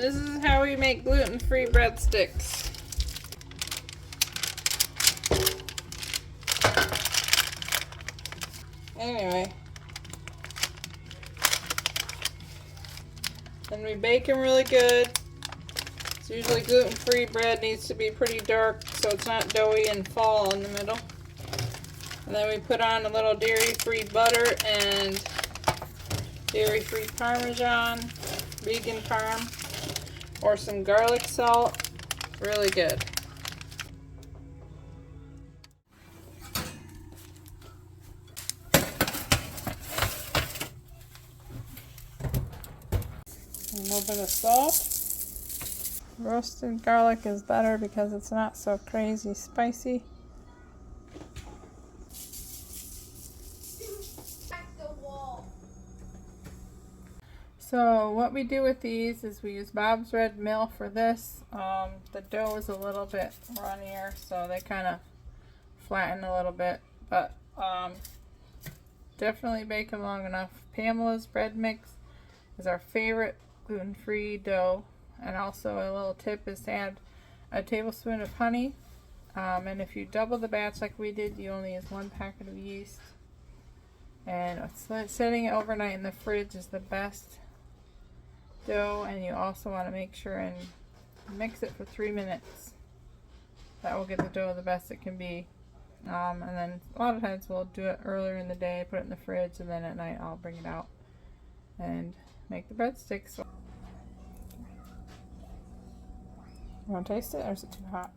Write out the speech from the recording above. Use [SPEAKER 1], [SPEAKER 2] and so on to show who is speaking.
[SPEAKER 1] This is how we make gluten-free breadsticks. Anyway. Then we bake them really good. So usually gluten-free bread needs to be pretty dark so it's not doughy and fall in the middle. And then we put on a little dairy-free butter and dairy-free Parmesan, vegan parm, or some garlic salt. Really good. A little bit of salt. Roasted garlic is better because it's not so crazy spicy. So what we do with these is we use Bob's Red Mill for this. The dough is a little bit runnier, so they kind of flatten a little bit, but definitely bake them long enough. Pamela's bread mix is our favorite gluten-free dough, and also a little tip is to add a tablespoon of honey, and if you double the batch like we did, you only use 1 packet of yeast. And setting it overnight in the fridge is the best dough, and you also want to make sure and mix it for 3 minutes. That will get the dough the best it can be. And then a lot of times we'll do it earlier in the day, put it in the fridge, and then at night I'll bring it out and make the breadsticks. You want to taste it, or is it too hot?